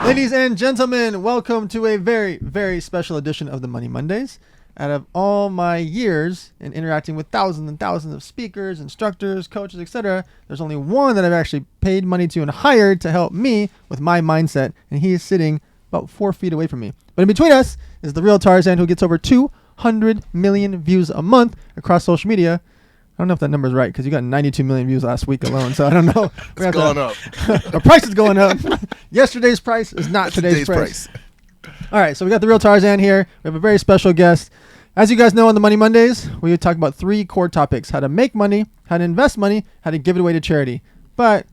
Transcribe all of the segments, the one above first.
Ladies and gentlemen, welcome to a very, very special edition of the Money Mondays. Out of all my years in interacting with thousands and thousands of speakers, instructors, coaches, etc., there's only one that I've actually paid money to and hired to help me with my mindset, and he is sitting about 4 feet away from me. But in between us is the real Tarzan, who gets over 200 million views a month across social media. I don't know if that number is right because you got 92 million views last week alone, so I don't know. It's going up. Our price is going up. Yesterday's price is not today's price. All right, so we got the real Tarzan here. We have a very special guest. As you guys know, on the Money Mondays, we talk about 3 core topics: how to make money, how to invest money, how to give it away to charity. But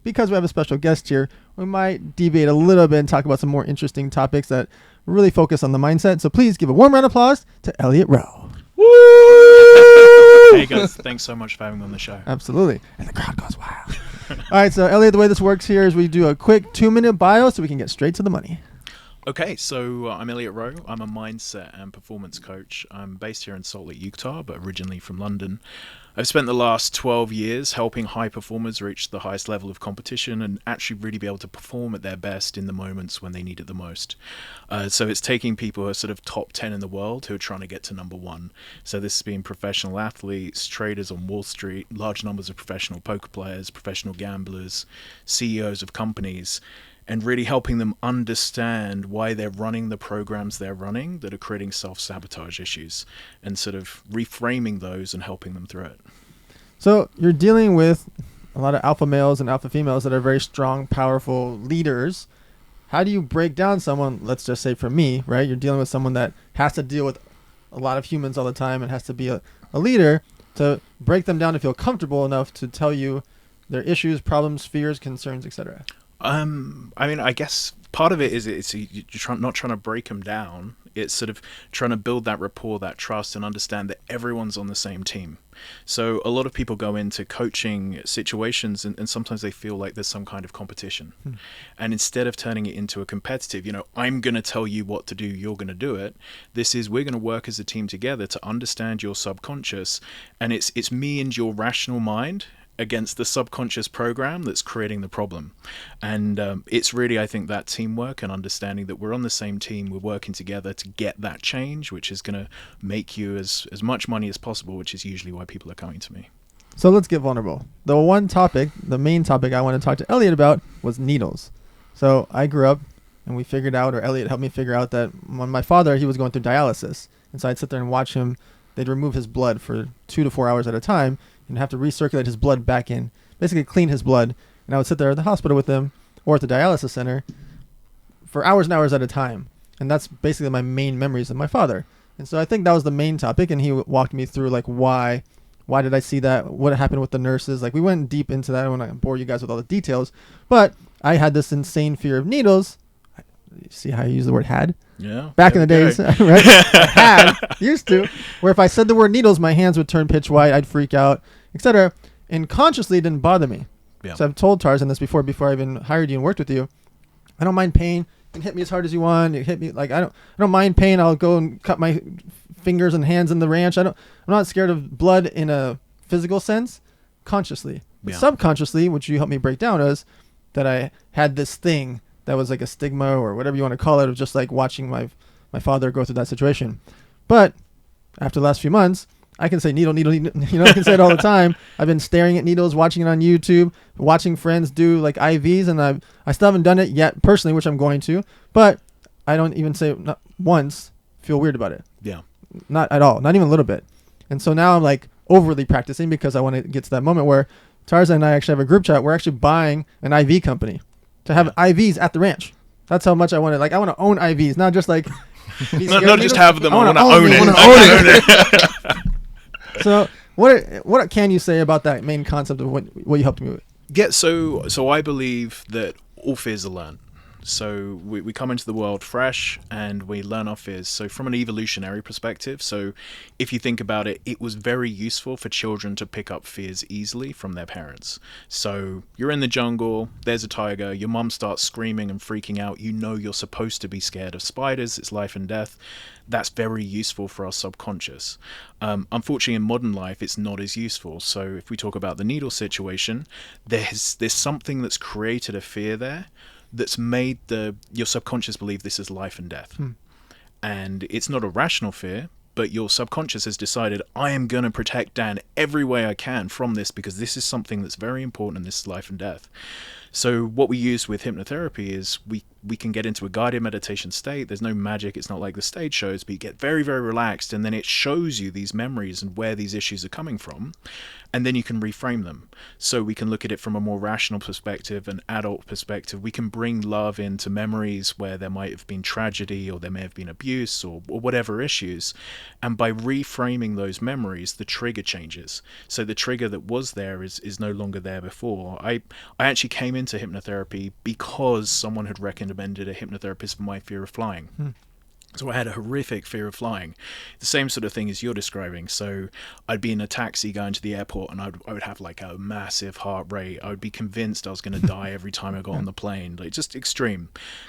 because we have a special guest here, we might deviate a little bit and talk about some more interesting topics that really focus on the mindset. So please give a warm round of applause to Elliot Roe. Hey guys, thanks so much for having me on the show. Absolutely. And the crowd goes wild. All right, so Elliot, the way this works here is we do a quick 2-minute bio so we can get straight to the money. Okay, so I'm Elliot Roe. I'm a mindset and performance coach. I'm based here in Salt Lake, Utah, but originally from London. I've spent the last 12 years helping high performers reach the highest level of competition and actually really be able to perform at their best in the moments when they need it the most. So it's taking people who are sort of top 10 in the world who are trying to get to number 1. So this has been professional athletes, traders on Wall Street, large numbers of professional poker players, professional gamblers, CEOs of companies, and really helping them understand why they're running the programs they're running that are creating self-sabotage issues, and sort of reframing those and helping them through it. So you're dealing with a lot of alpha males and alpha females that are very strong, powerful leaders. How do you break down someone, let's just say for me, right? You're dealing with someone that has to deal with a lot of humans all the time and has to be a leader, to break them down to feel comfortable enough to tell you their issues, problems, fears, concerns, etc.? I mean, I guess part of it is you're not trying to break them down. It's sort of trying to build that rapport, that trust, and understand that everyone's on the same team. So a lot of people go into coaching situations and sometimes they feel like there's some kind of competition. And instead of turning it into a competitive, I'm going to tell you what to do, you're going to do it. This is, we're going to work as a team together to understand your subconscious. And it's me and your rational mind against the subconscious program that's creating the problem. And it's really, I think, that teamwork and understanding that we're on the same team, we're working together to get that change, which is going to make you as much money as possible, which is usually why people are coming to me. So let's get vulnerable. The main topic I want to talk to Elliot about was needles. So I grew up and we figured out, or Elliot helped me figure out, that when my father, he was going through dialysis. And so I'd sit there and watch him. They'd remove his blood for 2 to 4 hours at a time and have to recirculate his blood back in, basically clean his blood. And I would sit there at the hospital with him or at the dialysis center for hours and hours at a time. And that's basically my main memories of my father. And so I think that was the main topic. And he walked me through, like, why did I see that? What happened with the nurses? Like, we went deep into that. I don't want to bore you guys with all the details. But I had this insane fear of needles. You see how I use the word had? Yeah. Back in the days, right? Used to, where if I said the word needles, my hands would turn pitch white, I'd freak out, etc. And consciously it didn't bother me. Yeah. So I've told Tarzan this before I even hired you and worked with you. I don't mind pain. You can hit me as hard as you want. You hit me like I don't mind pain. I'll go and cut my fingers and hands in the ranch. I'm not scared of blood in a physical sense, consciously. But subconsciously, which you helped me break down, is that I had this thing that was like a stigma or whatever you want to call it, of just like watching my father go through that situation. But after the last few months, I can say needle, I can say it all the time. I've been staring at needles, watching it on YouTube, watching friends do like IVs, and I still haven't done it yet personally, which I'm going to, but I don't even say not once feel weird about it. Yeah. Not at all. Not even a little bit. And so now I'm like overly practicing because I want to get to that moment where Tarzan and I actually have a group chat. We're actually buying an IV company to have IVs at the ranch. That's how much I want it. Like, I want to own IVs, not just like not just have them. I want to own it. So what can you say about that main concept of what you helped me with? Yeah, so I believe that all fears are learned. So we come into the world fresh and we learn our fears. So from an evolutionary perspective, so if you think about it, it was very useful for children to pick up fears easily from their parents. So you're in the jungle, there's a tiger, your mom starts screaming and freaking out. You know you're supposed to be scared of spiders, it's life and death. That's very useful for our subconscious. Unfortunately, in modern life, it's not as useful. So if we talk about the needle situation, there's something that's created a fear there that's made your subconscious believe this is life and death. And it's not a rational fear, but your subconscious has decided, I am going to protect Dan every way I can from this, because this is something that's very important, and this is life and death. So what we use with hypnotherapy is we can get into a guided meditation state. There's no magic. It's not like the stage shows, but you get very, very relaxed, and then it shows you these memories and where these issues are coming from, and then you can reframe them. So we can look at it from a more rational perspective, an adult perspective. We can bring love into memories where there might have been tragedy, or there may have been abuse, or whatever issues. And by reframing those memories, the trigger changes. So the trigger that was there is no longer there before. I actually came into hypnotherapy because someone had recommended a hypnotherapist for my fear of flying. So I had a horrific fear of flying, the same sort of thing as you're describing. So I'd be in a taxi going to the airport, and I would have like a massive heart rate. I would be convinced I was going to die every time I got on the plane, like just extreme.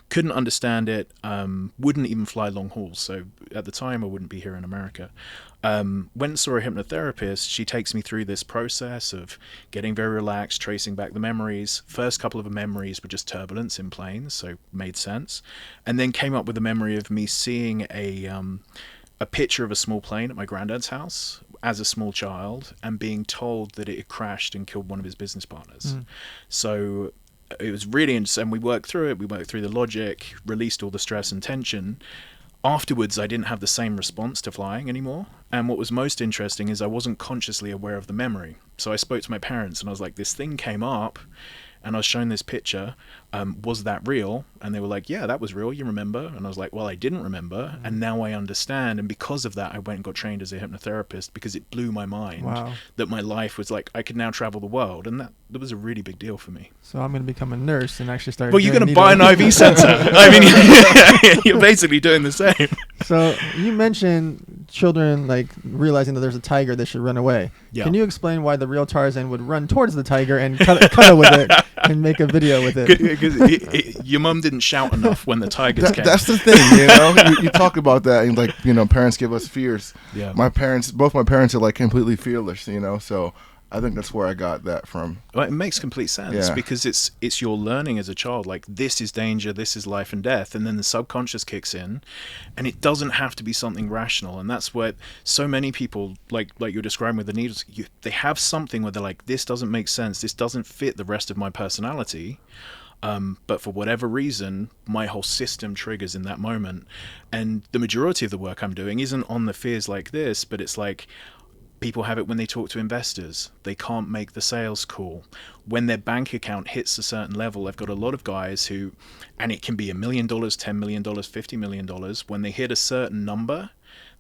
Couldn't understand it. Wouldn't even fly long hauls. So at the time I wouldn't be here in America. Went and saw a hypnotherapist. She takes me through this process of getting very relaxed, tracing back the memories. First couple of memories were just turbulence in planes, so made sense. And then came up with a memory of me seeing a picture of a small plane at my granddad's house as a small child, and being told that it had crashed and killed one of his business partners. So it was really interesting. We worked through it. We worked through the logic, released all the stress and tension. Afterwards, I didn't have the same response to flying anymore. And what was most interesting is I wasn't consciously aware of the memory. So I spoke to my parents, and I was like, this thing came up, and I was shown this picture. Was that real? And they were like, yeah, that was real. You remember? And I was like, well, I didn't remember. And now I understand. And because of that, I went and got trained as a hypnotherapist, because it blew my mind that my life was like, I could now travel the world. And that was a really big deal for me. So I'm going to become a nurse and actually start. Well, you're going to buy an IV sensor. I mean, you're basically doing the same. So you mentioned children like realizing that there's a tiger, they should run away. Yeah. Can you explain why the real Tarzan would run towards the tiger and cut it with it and make a video with it? Because your mum didn't shout enough when the tigers came. That's the thing, you know. You talk about that, and like, you know, parents give us fears. Yeah. Both my parents are like completely fearless, you know. So I think that's where I got that from. Well, it makes complete sense, because it's your learning as a child, like, this is danger, this is life and death, and then the subconscious kicks in, and it doesn't have to be something rational. And that's where so many people, like you're describing with the needles, they have something where they're like, this doesn't make sense, this doesn't fit the rest of my personality. But for whatever reason, my whole system triggers in that moment. And the majority of the work I'm doing isn't on the fears like this, but it's like, people have it when they talk to investors. They can't make the sales call. When their bank account hits a certain level, I've got a lot of guys who, and it can be $1 million, $10 million, $50 million, when they hit a certain number,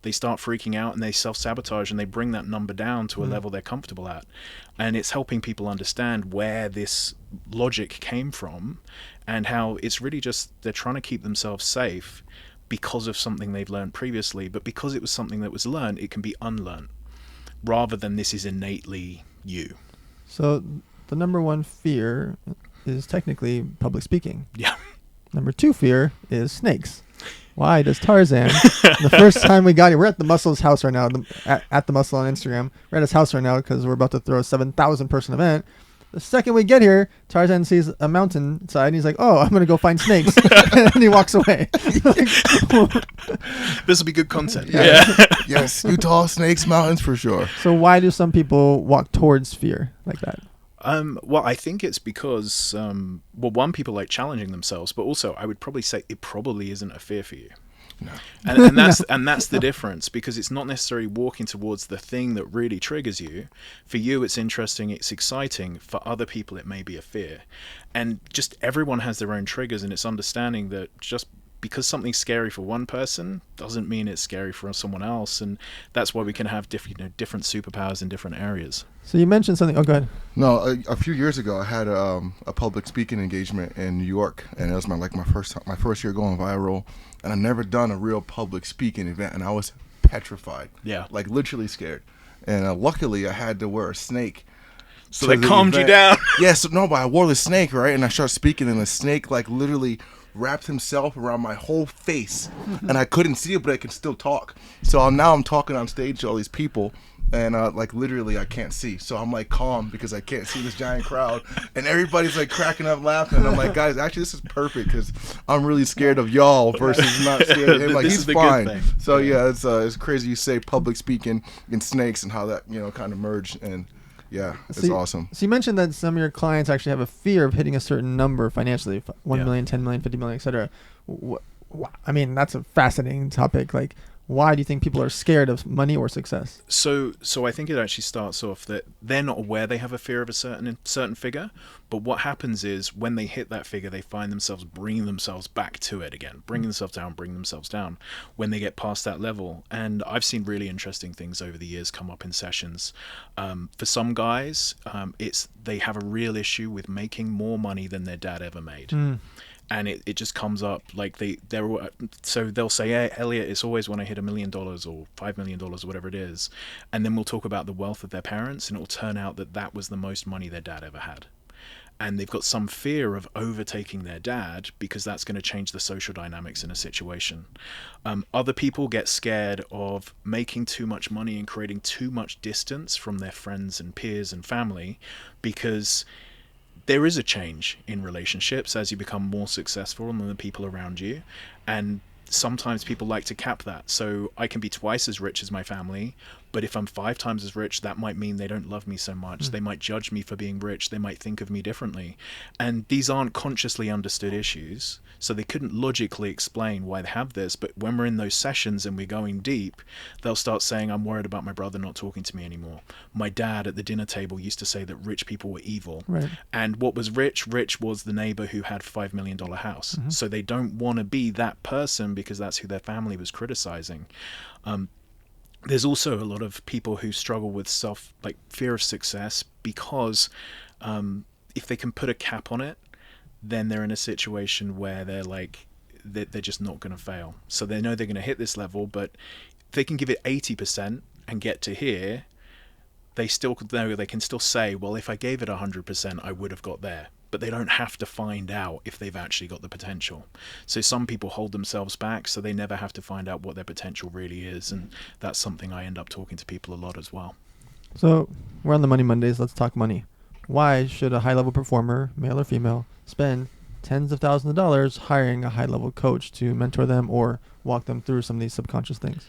they start freaking out and they self-sabotage, and they bring that number down to a level they're comfortable at. And it's helping people understand where this logic came from, and how it's really just they're trying to keep themselves safe because of something they've learned previously. But because it was something that was learned, it can be unlearned, rather than this is innately you. So the number one fear is technically public speaking. Yeah. Number two fear is snakes. Why does Tarzan, the first time we got here, we're at the Muscle's house right now, at the Muscle on Instagram. We're at his house right now because we're about to throw a 7,000 person event. The second we get here, Tarzan sees a mountainside and he's like, oh, I'm going to go find snakes. And he walks away. This will be good content. Yeah. Yes, Utah, snakes, mountains for sure. So why do some people walk towards fear like that? Well, I think it's because, one, people like challenging themselves, but also I would probably say it probably isn't a fear for you. No. And that's the difference, because it's not necessarily walking towards the thing that really triggers you. For you, it's interesting, it's exciting. For other people, it may be a fear. And just everyone has their own triggers, and it's understanding that just because something's scary for one person doesn't mean it's scary for someone else. And that's why we can have different superpowers in different areas. So you mentioned something. Oh, go ahead. No, a few years ago, I had a public speaking engagement in New York, and it was my first year going viral, and I'd never done a real public speaking event, and I was petrified. Yeah, like literally scared. And luckily, I had to wear a snake. So they calmed you down. Yeah, but I wore the snake, right, and I started speaking, and the snake like literally wrapped himself around my whole face, and I couldn't see it, but I could still talk. So now I'm talking on stage to all these people, and like literally I can't see, so I'm like calm because I can't see this giant crowd, and everybody's like cracking up laughing, and I'm like, guys, actually this is perfect because I'm really scared of y'all versus not scared of him. Like, he's fine. So yeah, it's crazy you say public speaking and snakes and how that kind of merged, and yeah, it's awesome. So you mentioned that some of your clients actually have a fear of hitting a certain number financially, 1 million, 10 million, 50 million, etc. I mean, that's a fascinating topic. Like, why do you think people are scared of money or success? So I think it actually starts off that they're not aware they have a fear of a certain figure, but what happens is when they hit that figure, they find themselves bringing themselves back to it again, bringing themselves down when they get past that level. And I've seen really interesting things over the years come up in sessions. For some guys, they have a real issue with making more money than their dad ever made. And it just comes up like they'll say, hey, Elliot, it's always when I hit $1 million or $5 million or whatever it is. And then we'll talk about the wealth of their parents, and it will turn out that was the most money their dad ever had. And they've got some fear of overtaking their dad because that's going to change the social dynamics in a situation. Other people get scared of making too much money and creating too much distance from their friends and peers and family, because there is a change in relationships as you become more successful than the people around you, and sometimes people like to cap that. So I can be twice as rich as my family, but if I'm 5 times as rich, that might mean they don't love me so much. They might judge me for being rich. They might think of me differently. And these aren't consciously understood issues, so they couldn't logically explain why they have this. But when we're in those sessions and we're going deep, they'll start saying, I'm worried about my brother not talking to me anymore. My dad at the dinner table used to say that rich people were evil. Right. And what was rich was the neighbor who had $5 million house. So they don't want to be that person because that's who their family was criticizing. There's also a lot of people who struggle with fear of success because if they can put a cap on it, then they're in a situation where they're just not going to fail. So they know they're going to hit this level, but if they can give it 80% and get to here, they still know they can still say, well, if I gave it 100%, I would have got there. But they don't have to find out if they've actually got the potential. So some people hold themselves back, so they never have to find out what their potential really is. And that's something I end up talking to people a lot as well. So we're on the Money Mondays. Let's talk money. Why should a high-level performer, male or female, spend tens of thousands of dollars hiring a high-level coach to mentor them or walk them through some of these subconscious things?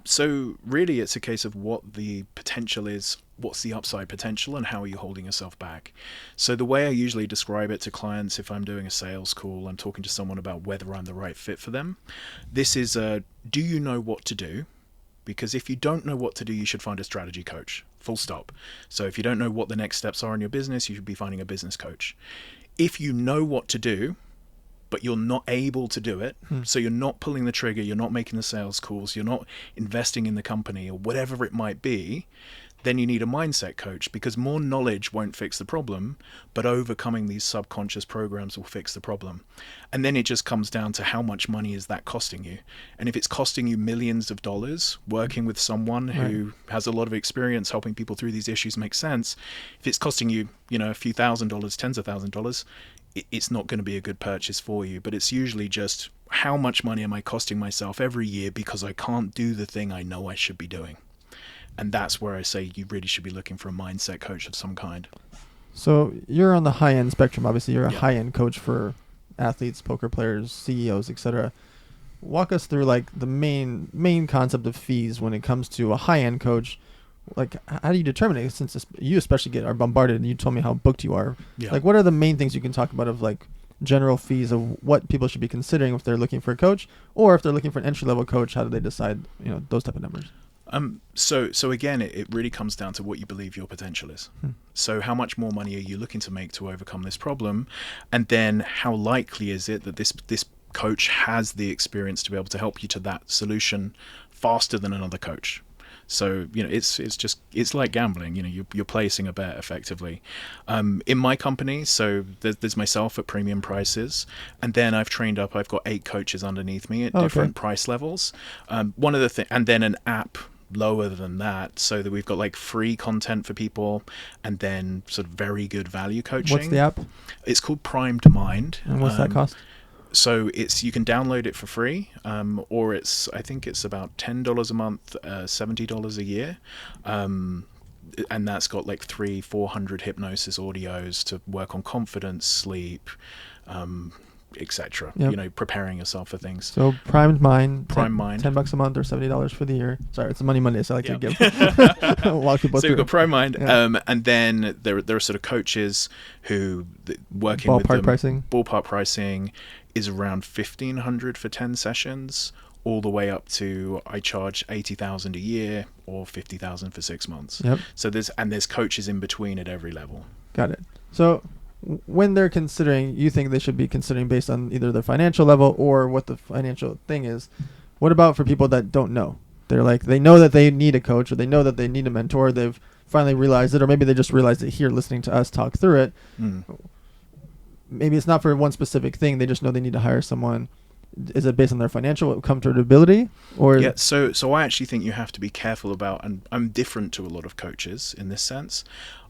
So really it's a case of what the potential is, what's the upside potential, and how are you holding yourself back. So the way I usually describe it to clients, if I'm doing a sales call, I'm talking to someone about whether I'm the right fit for them. This is do you know what to do? Because if you don't know what to do, you should find a strategy coach, full stop. So if you don't know what the next steps are in your business, you should be finding a business coach. If you know what to do, but you're not able to do it, so you're not pulling the trigger, you're not making the sales calls, you're not investing in the company or whatever it might be, then you need a mindset coach, because more knowledge won't fix the problem, but overcoming these subconscious programs will fix the problem. And then it just comes down to how much money is that costing you. And if it's costing you millions of dollars working with someone who has a lot of experience helping people through these issues make sense, if it's costing you, a few $1,000s, tens of $1,000s, it's not going to be a good purchase for you. But it's usually just, how much money am I costing myself every year because I can't do the thing I know I should be doing? And that's where I say you really should be looking for a mindset coach of some kind. So you're on the high-end spectrum. Obviously, you're a high-end coach for athletes, poker players, CEOs, etc. Walk us through the main concept of fees when it comes to a high-end coach. How do you determine it? Since you especially are bombarded, and you told me how booked you are. Yeah. What are the main things you can talk about of general fees of what people should be considering if they're looking for a coach, or if they're looking for an entry-level coach? How do they decide those type of numbers? So again, it really comes down to what you believe your potential is. So how much more money are you looking to make to overcome this problem? And then how likely is it that this coach has the experience to be able to help you to that solution faster than another coach? So, it's like gambling, you're placing a bet effectively. In my company, so there's myself at premium prices, and then I've got 8 coaches underneath me at different price levels. One of the things, and then an app lower than that, so that we've got free content for people, and then sort of very good value coaching. What's the app? It's called Primed Mind. And what's that cost? So you can download it for free, or I think it's about $10 a month, $70 a year. And that's got like 400 hypnosis audios to work on confidence, sleep, etc. Yep. Preparing yourself for things. So Prime Mind, $10 a month or $70 for the year. Sorry, it's Money Monday, so I like to give a lot of people. So you've got Prime Mind, and then there are sort of coaches who working with them. Ballpark pricing is around $1,500 for 10 sessions, all the way up to I charge $80,000 a year or $50,000 for 6 months. Yep. So there's coaches in between at every level. Got it. So when they're considering, you think they should be considering based on either their financial level or what the financial thing is. What about for people that don't know? They're like, they know that they need a coach, or they know that they need a mentor. They've finally realized it, or maybe they just realized it here listening to us talk through it. Maybe it's not for one specific thing. They just know they need to hire someone. Is it based on their financial comfortability, or? Yeah. So I actually think you have to be careful about, and I'm different to a lot of coaches in this sense.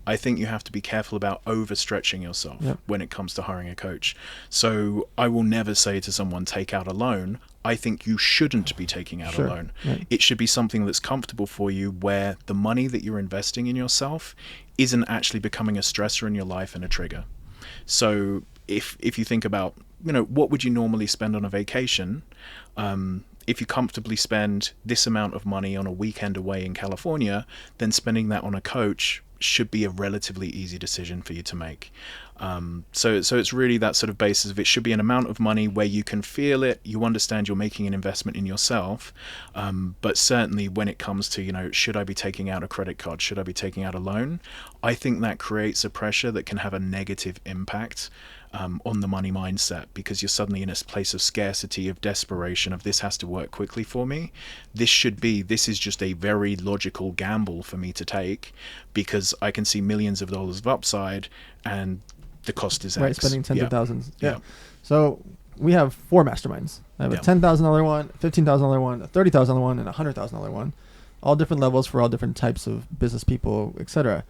I think you have to be careful about overstretching yourself when it comes to hiring a coach. So I will never say to someone, take out a loan. I think you shouldn't be taking out a loan. Right. It should be something that's comfortable for you, where the money that you're investing in yourself isn't actually becoming a stressor in your life and a trigger. So if you think about, what would you normally spend on a vacation? If you comfortably spend this amount of money on a weekend away in California, then spending that on a coach should be a relatively easy decision for you to make. So it's really that sort of basis of, it should be an amount of money where you can feel it, you understand you're making an investment in yourself, but certainly when it comes to, should I be taking out a credit card, should I be taking out a loan, I think that creates a pressure that can have a negative impact on the money mindset, because you're suddenly in a place of scarcity, of desperation, of this has to work quickly for me. This is just a very logical gamble for me to take, because I can see millions of dollars of upside and the cost is X. Right, spending tens of thousands. Yeah. So we have 4 masterminds. I have a $10,000 one, $15,000 one, a $30,000 one, and a $100,000 one. All different levels for all different types of business people, etc.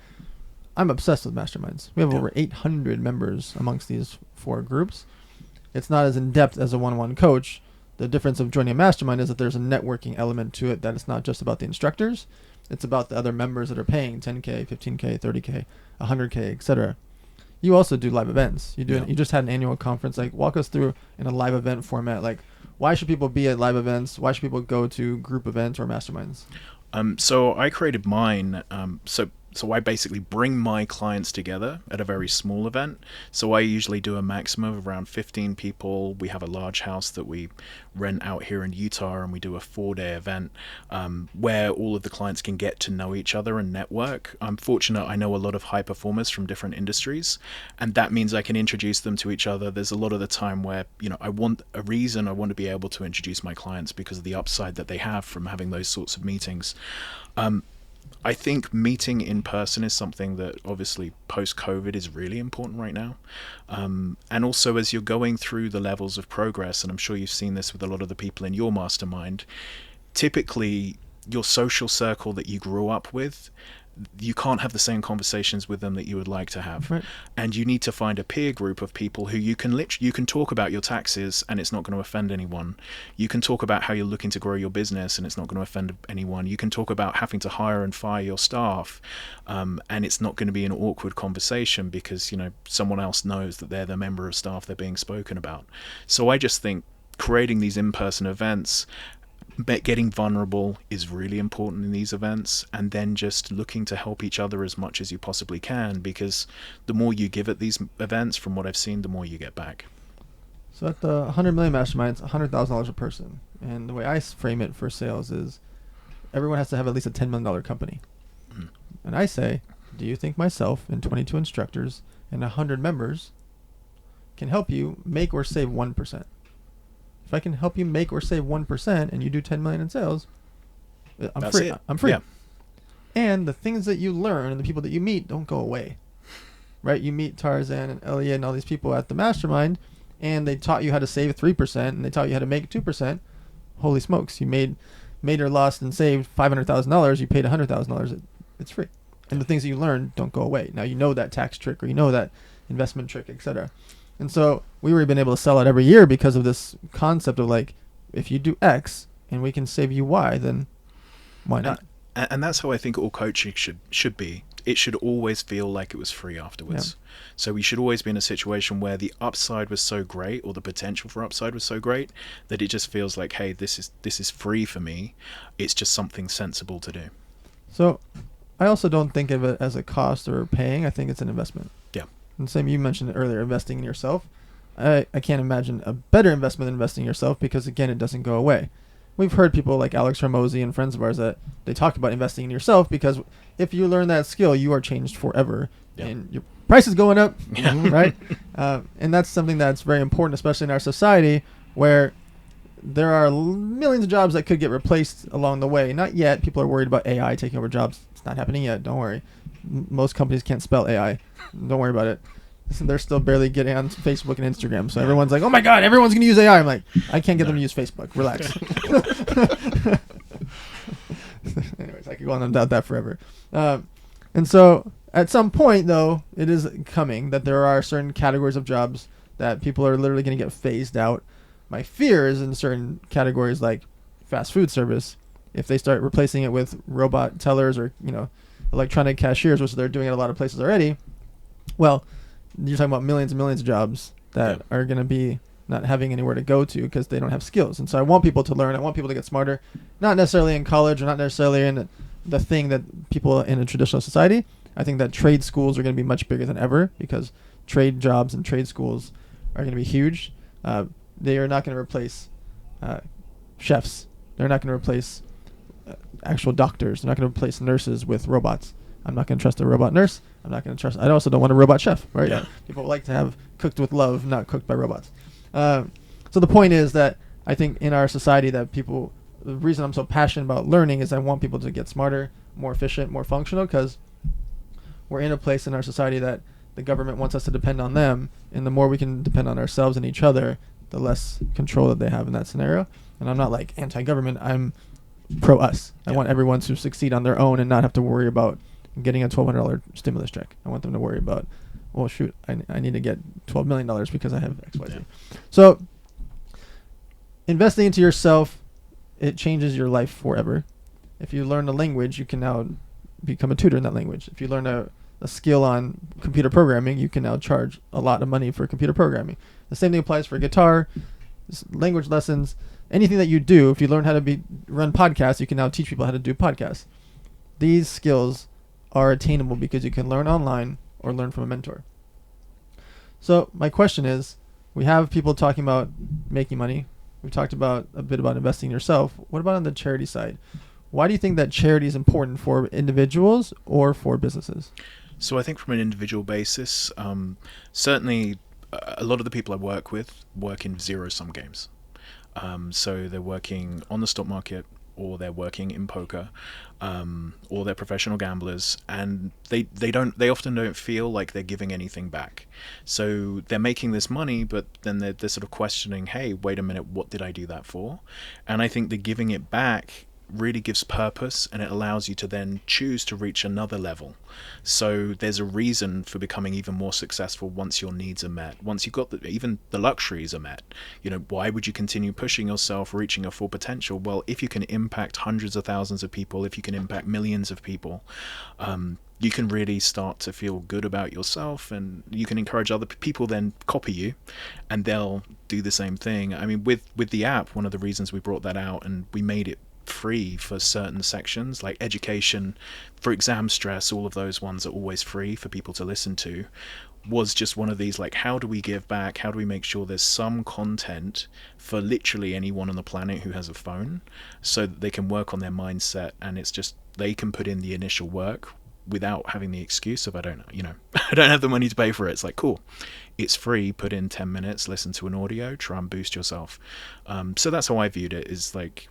I'm obsessed with masterminds. We have over 800 members amongst these 4 groups. It's not as in-depth as a one-on-one coach. The difference of joining a mastermind is that there's a networking element to it, that it's not just about the instructors. It's about the other members that are paying $10K, $15K, $30K, $100K, etc. You also do live events. You just had an annual conference. Like, walk us through in a live event format. Like, why should people be at live events? Why should people go to group events or masterminds? So I created mine. So I basically bring my clients together at a very small event. So I usually do a maximum of around 15 people. We have a large house that we rent out here in Utah, and we do a 4-day event where all of the clients can get to know each other and network. I'm fortunate, I know a lot of high performers from different industries, and that means I can introduce them to each other. There's a lot of the time where, I want to be able to introduce my clients because of the upside that they have from having those sorts of meetings. I think meeting in person is something that obviously post-COVID is really important right now. And also as you're going through the levels of progress, and I'm sure you've seen this with a lot of the people in your mastermind, typically your social circle that you grew up with, you can't have the same conversations with them that you would like to have. Right. And you need to find a peer group of people who you can talk about your taxes and it's not going to offend anyone. You can talk about how you're looking to grow your business and it's not going to offend anyone. You can talk about having to hire and fire your staff, and it's not going to be an awkward conversation because, someone else knows that they're the member of staff they're being spoken about. So I just think creating these in-person events, getting vulnerable is really important in these events, and then just looking to help each other as much as you possibly can, because the more you give at these events, from what I've seen, the more you get back. So at the 100 million masterminds, $100,000 a person. And the way I frame it for sales is everyone has to have at least a $10 million company. Mm. And I say, do you think myself and 22 instructors and 100 members can help you make or save 1%? If I can help you make or save 1% and you do 10 million in sales, I'm free. I'm free. Yeah. And the things that you learn and the people that you meet don't go away. Right? You meet Tarzan and Elliot and all these people at the mastermind, and they taught you how to save 3% and they taught you how to make 2%. Holy smokes, you made or lost and saved $500,000, you paid $100,000. It's free. And the things that you learn don't go away. Now you know that tax trick, or you know that investment trick, etc. And so we were been able to sell it every year because of this concept of like, if you do X and we can save you Y, then why not? And that's how I think all coaching should be. It should always feel like it was free afterwards. Yeah. So we should always be in a situation where the upside was so great, or the potential for upside was so great, that it just feels like, hey, this is free for me. It's just something sensible to do. So I also don't think of it as a cost or paying. I think it's an investment. Yeah. And same, you mentioned it earlier, investing in yourself. I can't imagine a better investment than investing in yourself, because again, it doesn't go away. We've heard people like Alex Hormozy and friends of ours that they talk about investing in yourself, because if you learn that skill, you are changed forever. Yep. And your price is going up, right? And that's something that's very important, especially in our society, where there are millions of jobs that could get replaced along the way. Not yet. People are worried about AI taking over jobs. It's not happening yet. Don't worry. Most companies can't spell AI. Don't worry about it. They're still barely getting on Facebook and Instagram. So everyone's like, oh my God, everyone's going to use AI. I'm like, I can't get them to use Facebook. Relax. Anyways, I could go on about that forever. And so at some point, though, it is coming that there are certain categories of jobs that people are literally going to get phased out. My fear is in certain categories like fast food service, if they start replacing it with robot tellers or, electronic cashiers, which they're doing at a lot of places already. Well, you're talking about millions and millions of jobs that are going to be not having anywhere to go to because they don't have skills. And so I want people to learn. I want people to get smarter, not necessarily in college or not necessarily in the thing that people in a traditional society. I think that trade schools are going to be much bigger than ever because trade jobs and trade schools are going to be huge. They are not going to replace chefs. They're not going to replace actual doctors. They're not going to replace nurses with robots. I'm not going to trust a robot nurse. I'm not going to trust. I also don't want a robot chef, right? Yeah. People like to have cooked with love, not cooked by robots. So the point is that I think in our society that people, the reason I'm so passionate about learning is I want people to get smarter, more efficient, more functional, because we're in a place in our society that the government wants us to depend on them, and the more we can depend on ourselves and each other, the less control that they have in that scenario. And I'm not like anti-government. I'm pro us. I want everyone to succeed on their own and not have to worry about getting a $1,200 stimulus check. I want them to worry about, well, shoot, I need to get $12 million because I have XYZ. Yeah. So investing into yourself, it changes your life forever. If you learn a language, you can now become a tutor in that language. If you learn a skill on computer programming, you can now charge a lot of money for computer programming. The same thing applies for guitar, language lessons, anything that you do. If you learn how to run podcasts, you can now teach people how to do podcasts. These skills are attainable because you can learn online or learn from a mentor. So my question is, we have people talking about making money. We've talked about a bit about investing in yourself. What about on the charity side? Why do you think that charity is important for individuals or for businesses? So I think from an individual basis, certainly a lot of the people I work with work in zero-sum games. So they're working on the stock market, or they're working in poker, or they're professional gamblers, and they often don't feel like they're giving anything back. So they're making this money, but then they're sort of questioning, hey, wait a minute, what did I do that for? And I think the giving it back really gives purpose, and it allows you to then choose to reach another level. So there's a reason for becoming even more successful once your needs are met, once you've got even the luxuries are met. Why would you continue pushing yourself, reaching your full potential? Well, if you can impact hundreds of thousands of people, if you can impact millions of people, you can really start to feel good about yourself, and you can encourage other people then copy you, and they'll do the same thing. I mean, with the app, one of the reasons we brought that out and we made it free for certain sections like education, for exam stress, all of those ones are always free for people to listen to, was just one of these, like, how do we give back? How do we make sure there's some content for literally anyone on the planet who has a phone, so that they can work on their mindset, and it's just they can put in the initial work without having the excuse of I don't have the money to pay for it. It's like, cool, it's free, put in 10 minutes, listen to an audio, try and boost yourself. So that's how I viewed it, is like,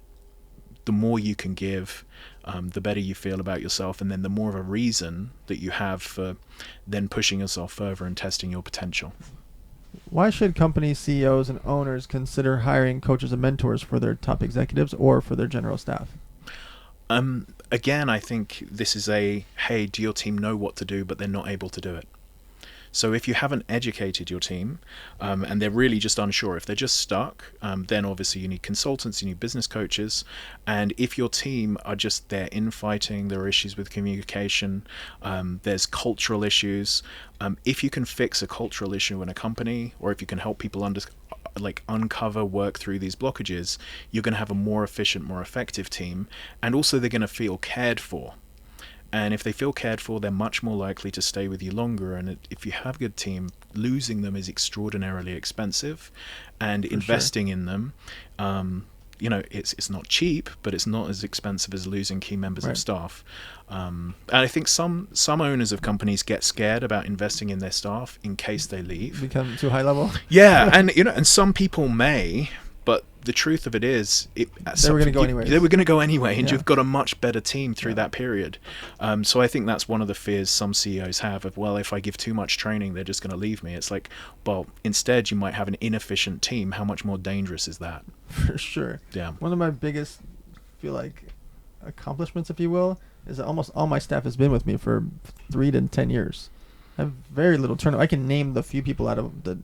the more you can give, the better you feel about yourself, and then the more of a reason that you have for then pushing yourself further and testing your potential. Why should company CEOs and owners consider hiring coaches and mentors for their top executives or for their general staff? Again, I think this is hey, do your team know what to do, but they're not able to do it? So if you haven't educated your team, and they're really just unsure, if they're just stuck, then obviously you need consultants, you need business coaches. And if your team are just they're infighting, there are issues with communication, there's cultural issues. If you can fix a cultural issue in a company, or if you can help people uncover, work through these blockages, you're going to have a more efficient, more effective team, and also they're going to feel cared for. And if they feel cared for, they're much more likely to stay with you longer. And if you have a good team, losing them is extraordinarily expensive, and investing in them, it's not cheap, but it's not as expensive as losing key members of staff. And I think some owners of companies get scared about investing in their staff in case they leave. Become too high level. Yeah, and some people may, but the truth of it is, they were going to go anyway. They were going to go anyway, and you've got a much better team through that period. So I think that's one of the fears some CEOs have of, well, if I give too much training, they're just going to leave me. It's like, well, instead you might have an inefficient team. How much more dangerous is that? For sure. Yeah. One of my biggest, feel like, accomplishments, if you will, is that almost all my staff has been with me for 3 to 10 years. I have very little turnover. I can name the few people out of the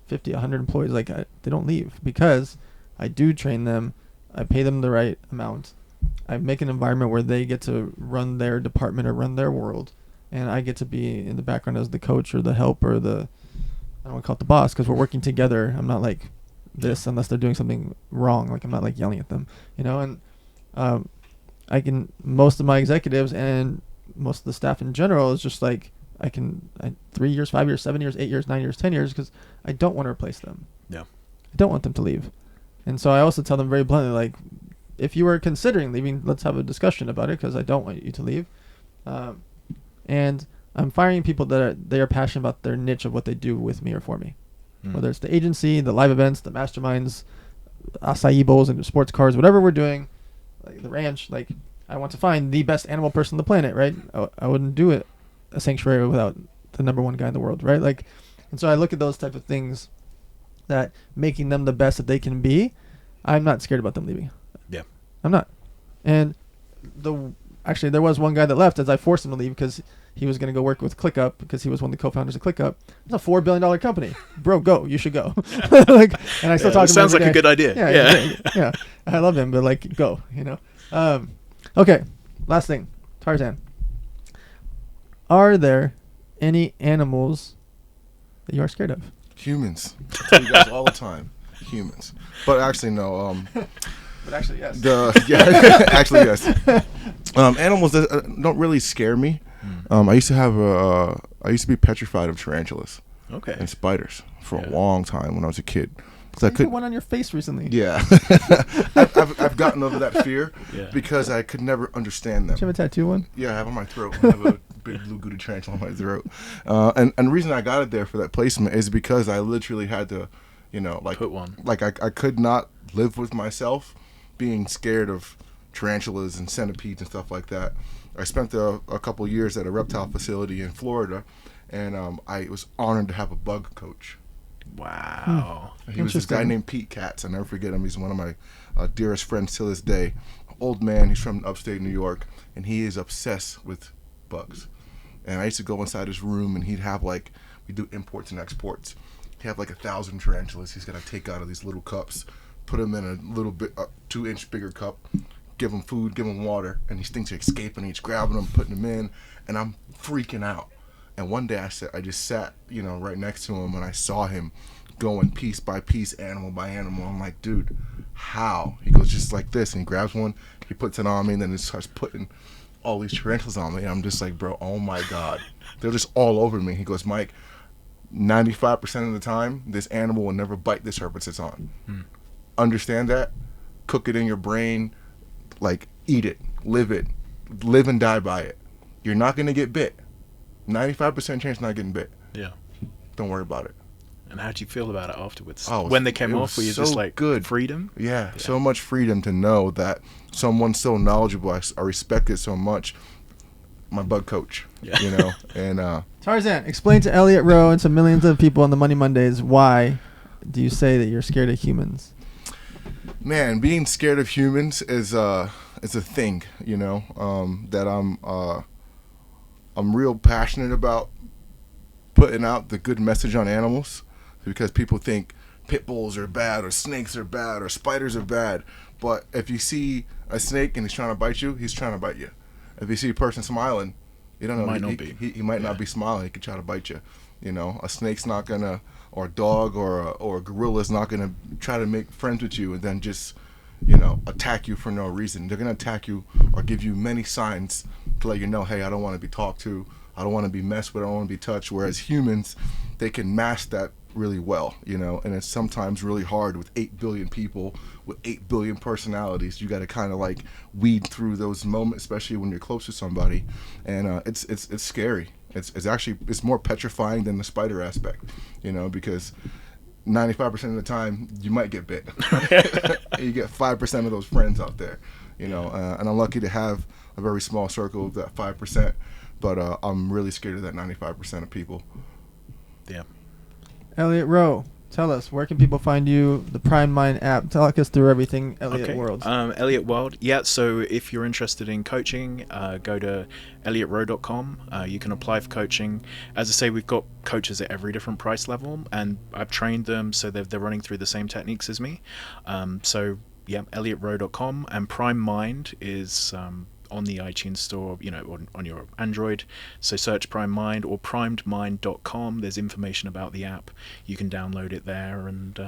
50, 100 employees, they don't leave because I do train them. I pay them the right amount. I make an environment where they get to run their department or run their world, and I get to be in the background as the coach or the help or I don't want to call it the boss, because we're working together. I'm not like this unless they're doing something wrong. Like, I'm not like yelling at them, and most of my executives and most of the staff in general is just like, 3 years, 5 years, 7 years, 8 years, 9 years, 10 years, because I don't want to replace them. Yeah. I don't want them to leave. And so I also tell them very bluntly, like, if you are considering leaving, let's have a discussion about it, because I don't want you to leave. And I'm firing people they are passionate about their niche of what they do with me or for me. Whether it's the agency, the live events, the masterminds, acai bowls and sports cars, whatever we're doing, like the ranch, like, I want to find the best animal person on the planet, right? I wouldn't do it a sanctuary without the number one guy in the world, right? Like, and so I look at those type of things, that making them the best that they can be. I'm not scared about them leaving. Yeah, I'm not. And actually there was one guy that left as I forced him to leave because he was going to go work with ClickUp, because he was one of the co-founders of ClickUp. It's a $4 billion company. Bro, go. You should go. And I still talk to him. Sounds like a good idea. Yeah. I love him, but go. Okay. Last thing, Tarzan. Are there any animals that you are scared of? Humans. I tell you guys all the time. Humans. But actually, no. But actually, yes. Actually, yes. Animals don't really scare me. I used to be petrified of tarantulas. Okay. And spiders for a long time when I was a kid. You put one on your face recently. Yeah. I've gotten over that fear because I could never understand them. Do you have a tattoo one? Yeah, I have on my throat. I have a big blue gouty tarantula on my throat. And the reason I got it there for that placement is because I literally had to, put one. Like I could not live with myself being scared of tarantulas and centipedes and stuff like that. I spent a couple years at a reptile facility in Florida, and I was honored to have a bug coach. Wow. He was this guy named Pete Katz. I'll never forget him. He's one of my dearest friends till this day. Old man. He's from upstate New York, and he is obsessed with bugs. And I used to go inside his room, and he'd have we do imports and exports. He'd have 1,000 tarantulas. He's got to take out of these little cups, put them in a little bit 2-inch bigger cup, give them food, give them water, and these things are escaping. He's grabbing them, putting them in, and I'm freaking out. And one day I just sat, right next to him, and I saw him going piece by piece, animal by animal. I'm like, dude, how? He goes just like this, and he grabs one, he puts it on me, and then he starts putting all these tarantulas on me. And I'm just like, bro, oh my God. They're just all over me. He goes, Mike, 95% of the time, this animal will never bite this herpet it's on. Understand that? Cook it in your brain, eat it, live and die by it. You're not going to get bit. 95% chance not getting bit. Yeah. Don't worry about it. And how'd you feel about it afterwards? Oh, when they came off, were you so just good. Freedom? Yeah, so much freedom to know that someone so knowledgeable, I respect it so much. My bug coach, and Tarzan, explain to Elliot Roe and to millions of people on the Money Mondays, why do you say that you're scared of humans? Man, being scared of humans is a thing, that I'm real passionate about putting out the good message on animals, because people think pit bulls are bad or snakes are bad or spiders are bad. But if you see a snake and he's trying to bite you, he's trying to bite you. If you see a person smiling, you don't know. He might not be smiling. He could try to bite you. You know, a snake's not gonna, or a dog or a gorilla's not gonna try to make friends with you and then just, you know, attack you for no reason. They're gonna attack you or give you many signs to let you know, hey, I don't want to be talked to. I don't want to be messed with. I don't want to be touched. Whereas humans, they can mask that really well, you know, and it's sometimes really hard with 8 billion people with 8 billion personalities. You got to kind of like weed through those moments, especially when you're close to somebody, and it's scary. It's more petrifying than the spider aspect, you know, because 95% of the time you might get bit. You get 5% of those friends out there, you know, and I'm lucky to have a very small circle of that 5%, but I'm really scared of that 95% of people. Yeah. Elliot Roe, tell us, where can people find you, the Prime Mind app? Talk us through everything Elliot World. Elliot World. Yeah, so if you're interested in coaching, go to elliotroe.com. You can apply for coaching. As I say, we've got coaches at every different price level, and I've trained them so they're running through the same techniques as me. So, yeah, elliotroe.com. And Prime Mind is on the iTunes store, you know, on your Android. So search Prime Mind or primedmind.com. There's information about the app. You can download it there, and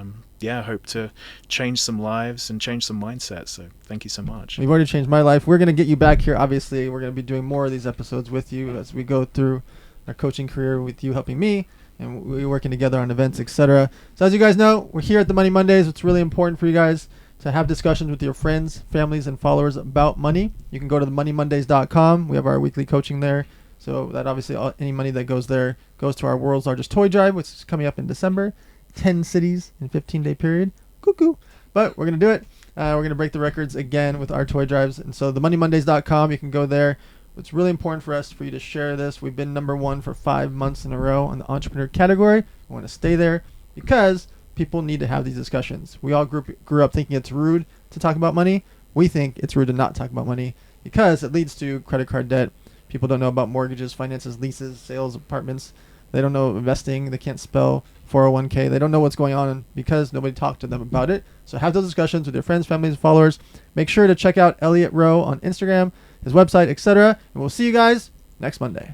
I hope to change some lives and change some mindsets. So thank you so much. You've already changed my life. We're going to get you back here. Obviously, we're going to be doing more of these episodes with you as we go through our coaching career, with you helping me, and we're working together on events, etc. So as you guys know, we're here at the Money Mondays. It's really important for you guys to have discussions with your friends, families, and followers about money. You can go to themoneymondays.com. We have our weekly coaching there. So that obviously any money that goes there goes to our world's largest toy drive, which is coming up in December. 10 cities in 15-day period. Cuckoo. But we're going to do it. We're going to break the records again with our toy drives. And so themoneymondays.com, you can go there. It's really important for us for you to share this. We've been number 1 for 5 months in a row on the entrepreneur category. We want to stay there because people need to have these discussions. We all grew up thinking it's rude to talk about money. We think it's rude to not talk about money because it leads to credit card debt. People don't know about mortgages, finances, leases, sales, apartments. They don't know investing. They can't spell 401k. They don't know what's going on because nobody talked to them about it. So have those discussions with your friends, families, and followers. Make sure to check out Elliot Roe on Instagram, his website, etc. And we'll see you guys next Monday.